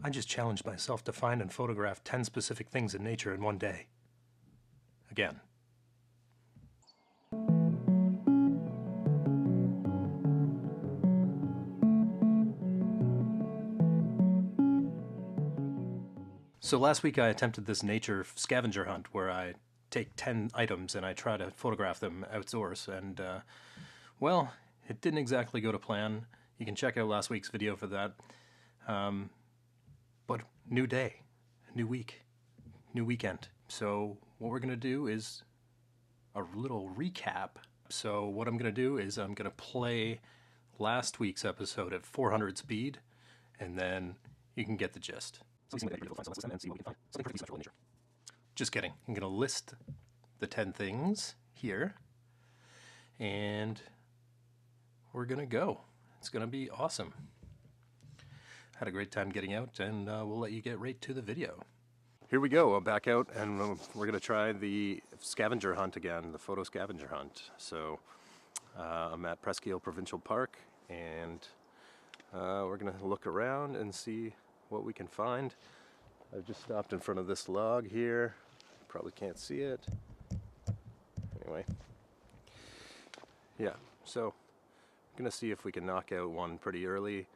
I just challenged myself to find and photograph 10 specific things in nature in one day. Again. So last week I attempted this nature scavenger hunt where I take 10 items and I try to photograph them outdoors, and well, it didn't exactly go to plan. You can check out last week's video for that. But new day, new week, new weekend. So what we're gonna do is a little recap. So what I'm gonna do is I'm gonna play last week's episode at 400 speed, and then you can get the gist. And see what we can find. Something pretty symmetrical in nature. Just kidding. I'm gonna list the 10 things here, and we're gonna go. It's gonna be awesome. Had a great time getting out, and we'll let you get right to the video. Here we go. I'm back out, and we're going to try the scavenger hunt again, the photo scavenger hunt. So I'm at Presqu'ile Provincial Park, and we're going to look around and see what we can find. I've just stopped in front of this log here. Probably can't see it. Anyway. Yeah, so I'm going to see if we can knock out one pretty early.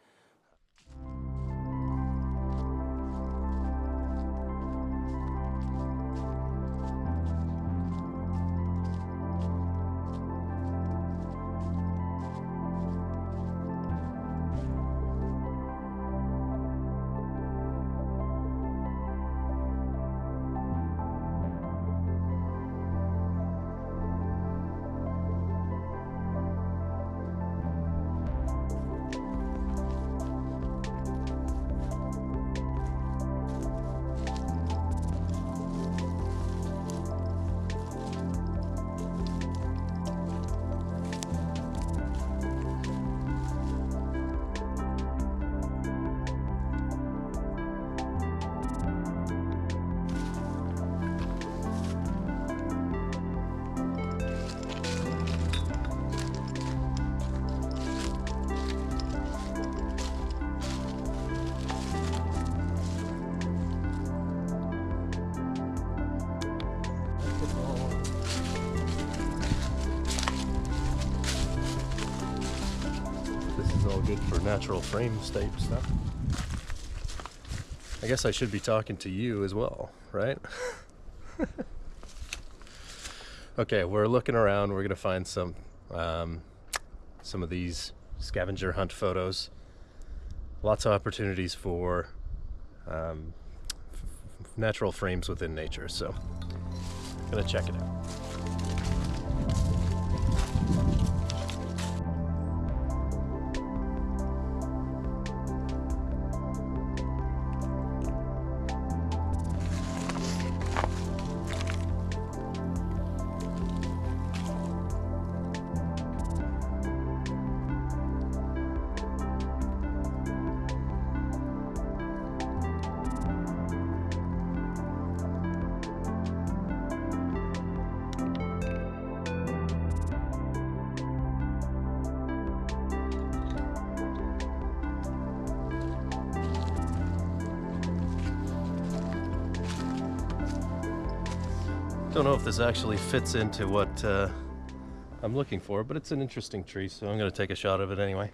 All good for natural frames type stuff. I guess I should be talking to you as well, right? Okay, we're looking around. We're gonna find some of these scavenger hunt photos. Lots of opportunities for natural frames within nature. So, I'm gonna check it out. Don't know if this actually fits into what I'm looking for, but it's an interesting tree, so I'm going to take a shot of it anyway.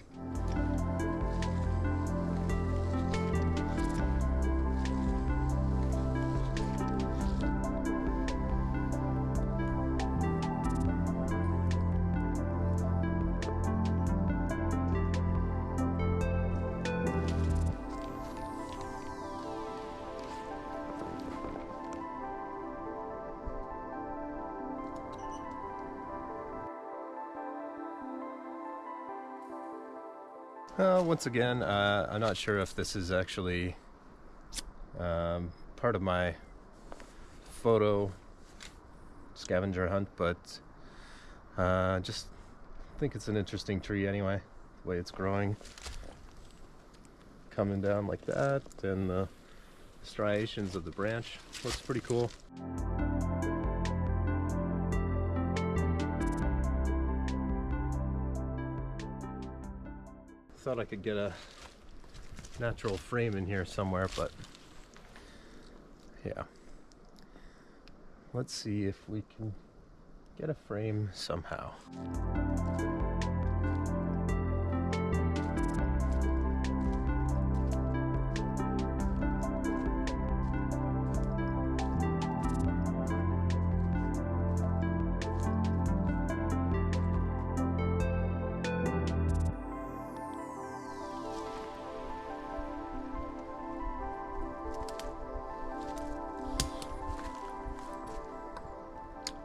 Once again, I'm not sure if this is actually part of my photo scavenger hunt, but just think it's an interesting tree anyway, the way it's growing, coming down like that, and the striations of the branch looks pretty cool. Thought I could get a natural frame in here somewhere, but yeah. Let's see if we can get a frame somehow.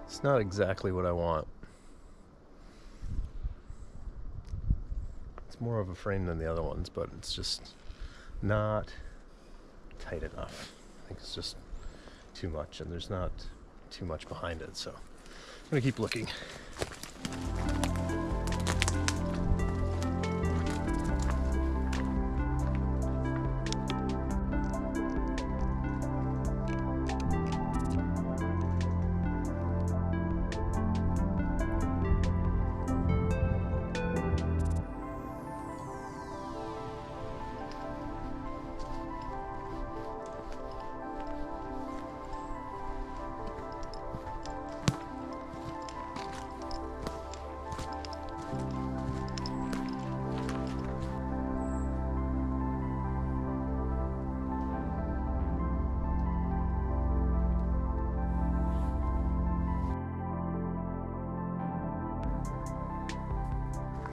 It's not exactly what I want. It's more of a frame than the other ones, but it's just not tight enough. I think it's just too much, and there's not too much behind it, so I'm gonna keep looking.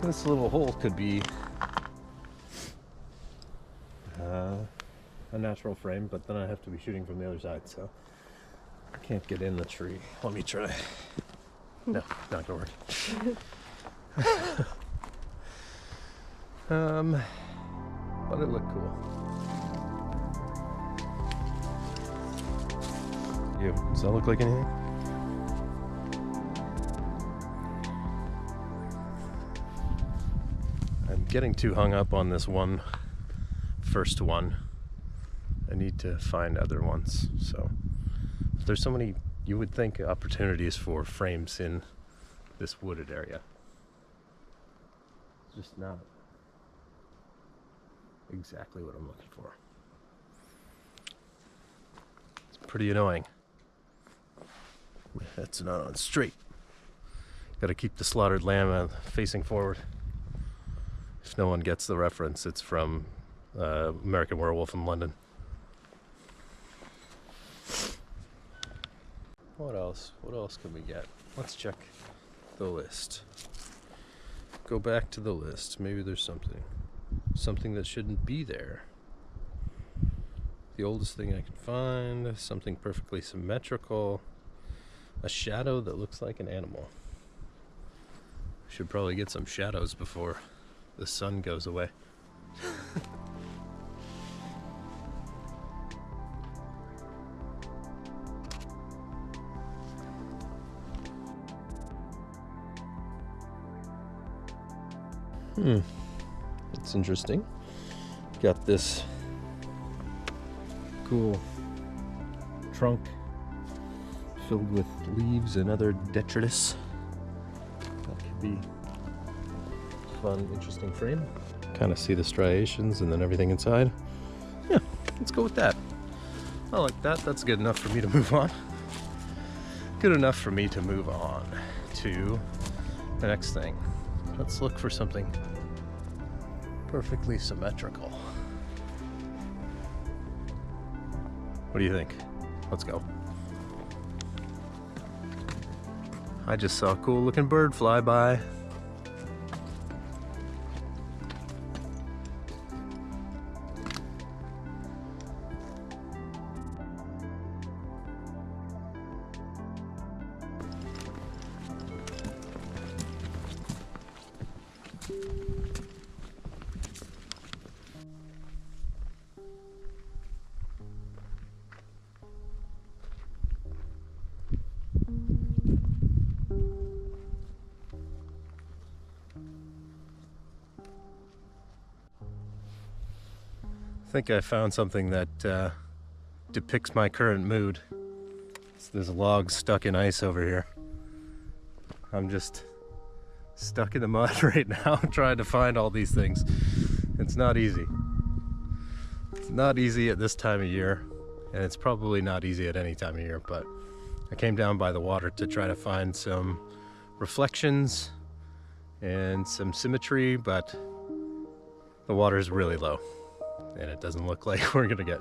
This little hole could be a natural frame, but then I have to be shooting from the other side, so I can't get in the tree. Let me try. No, not gonna work. But it looked cool. Does that look like anything? I'm getting too hung up on this first one. I need to find other ones. So there's so many, you would think, opportunities for frames in this wooded area. It's just not exactly what I'm looking for. It's pretty annoying. That's not on straight. Gotta keep the slaughtered lamb facing forward. If no one gets the reference, it's from American Werewolf in London. What else? What else can we get? Let's check the list. Go back to the list. Maybe there's something that shouldn't be there. The oldest thing I can find, something perfectly symmetrical, a shadow that looks like an animal. Should probably get some shadows before the sun goes away. That's interesting. Got this cool trunk filled with leaves and other detritus. That could be a fun, interesting frame. Kind of see the striations and then everything inside. Yeah, let's go with that. I like that. That's good enough for me to move on. Good enough for me to move on to the next thing. Let's look for something perfectly symmetrical. What do you think? Let's go. I just saw a cool looking bird fly by. I think I found something that depicts my current mood. There's logs stuck in ice over here. I'm just stuck in the mud right now trying to find all these things. It's not easy. Not easy at this time of year, and it's probably not easy at any time of year, but I came down by the water to try to find some reflections and some symmetry, but the water is really low and it doesn't look like we're gonna get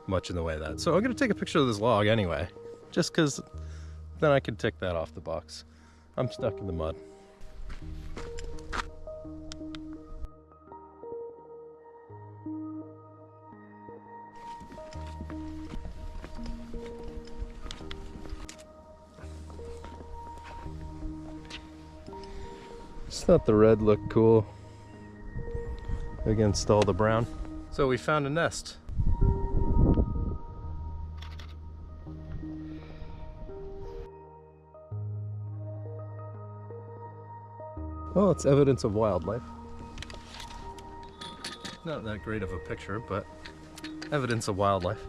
much in the way of that. So I'm gonna take a picture of this log anyway, just because then I can tick that off the box. I'm stuck in the mud. Just thought the red looked cool against all the brown. So we found a nest. Well, it's evidence of wildlife. Not that great of a picture, but evidence of wildlife.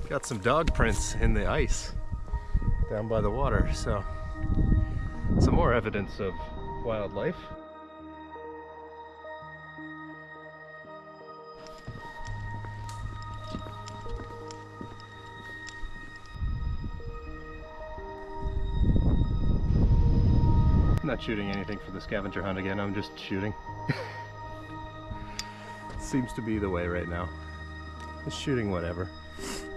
Got some dog prints in the ice down by the water, so some more evidence of wildlife. I'm not shooting anything for the scavenger hunt again, I'm just shooting. Seems to be the way right now. Just shooting whatever.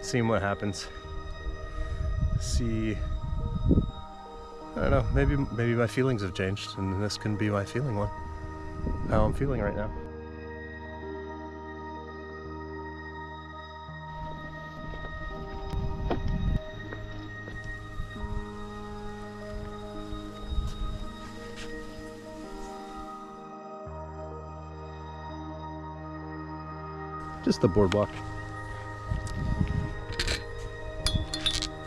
Seeing what happens. See, I don't know, maybe my feelings have changed and this can be my feeling one. How I'm feeling right now. Just the boardwalk.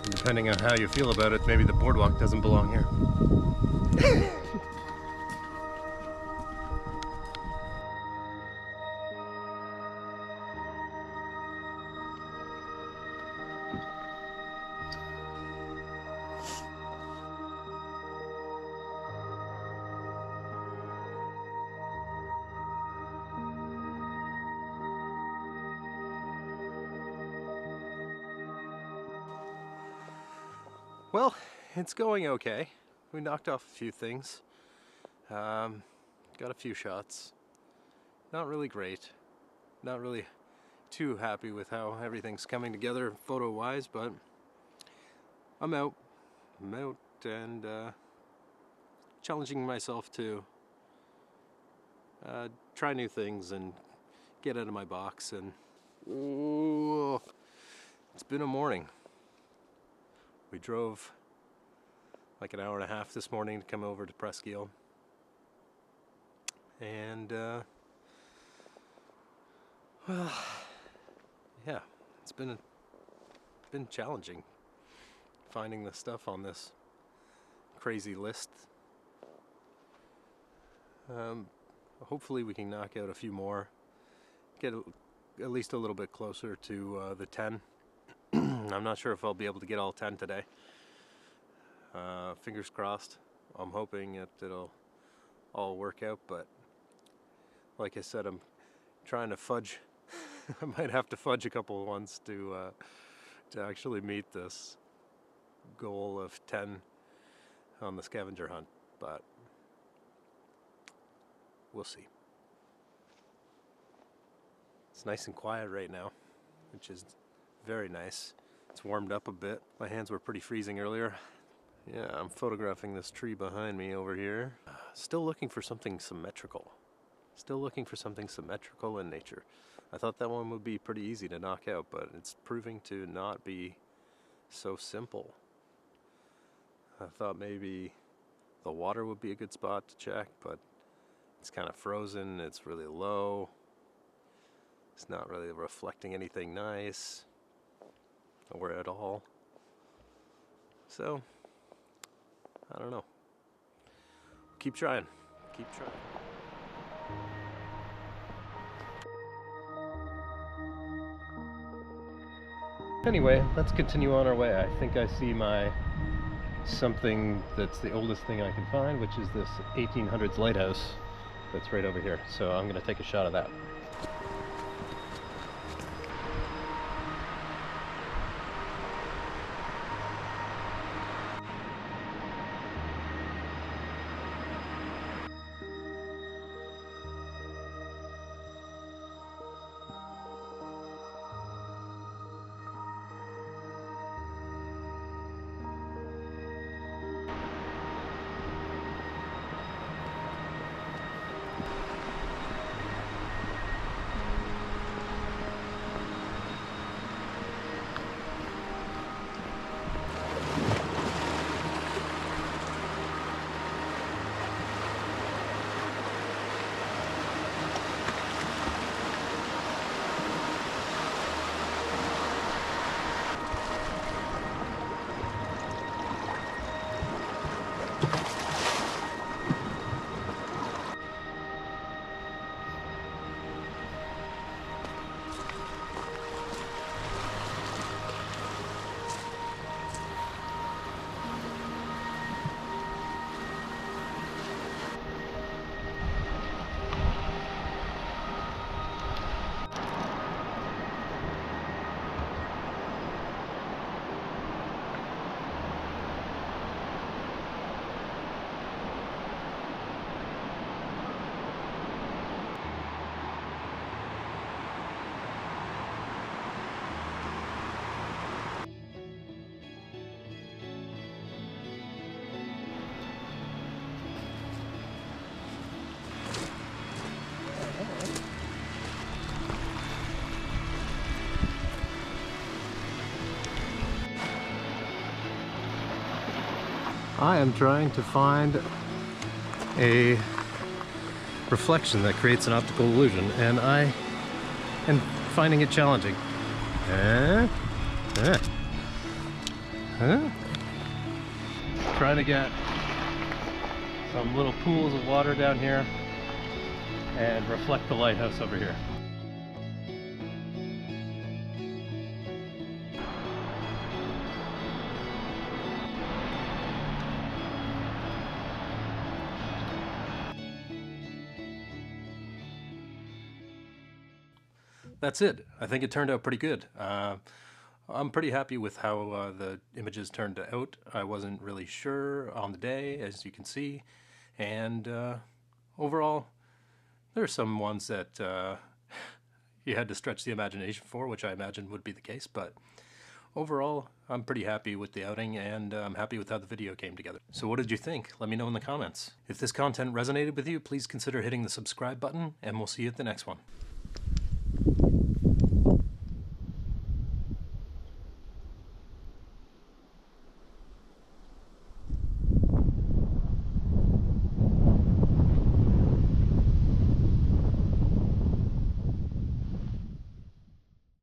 Depending on how you feel about it, maybe the boardwalk doesn't belong here. Well, it's going okay. We knocked off a few things. Got a few shots. Not really great. Not really too happy with how everything's coming together photo-wise, but I'm out. I'm out and challenging myself to try new things and get out of my box. And ooh, it's been a morning. We drove like an hour and a half this morning to come over to Presquile, and well, yeah, it's been challenging finding the stuff on this crazy list. Hopefully we can knock out a few more, get at least a little bit closer to the 10. I'm not sure if I'll be able to get all 10 today. Fingers crossed. I'm hoping that it'll all work out, but like I said, I'm trying to fudge. I might have to fudge a couple of ones to actually meet this goal of 10 on the scavenger hunt, but we'll see. It's nice and quiet right now, which is very nice. It's warmed up a bit. My hands were pretty freezing earlier. Yeah, I'm photographing this tree behind me over here. Still looking for something symmetrical. Still looking for something symmetrical in nature. I thought that one would be pretty easy to knock out, but it's proving to not be so simple. I thought maybe the water would be a good spot to check, but it's kind of frozen, it's really low. It's not really reflecting anything nice or at all. So, I don't know. Keep trying. Keep trying. Anyway, let's continue on our way. I think I see something that's the oldest thing I can find, which is this 1800s lighthouse that's right over here. So I'm going to take a shot of that. I am trying to find a reflection that creates an optical illusion, and I am finding it challenging. Trying to get some little pools of water down here and reflect the lighthouse over here. That's it. I think it turned out pretty good. I'm pretty happy with how the images turned out. I wasn't really sure on the day, as you can see, and overall there are some ones that you had to stretch the imagination for, which I imagine would be the case, but overall I'm pretty happy with the outing, and I'm happy with how the video came together. So what did you think? Let me know in the comments. If this content resonated with you, please consider hitting the subscribe button, and we'll see you at the next one.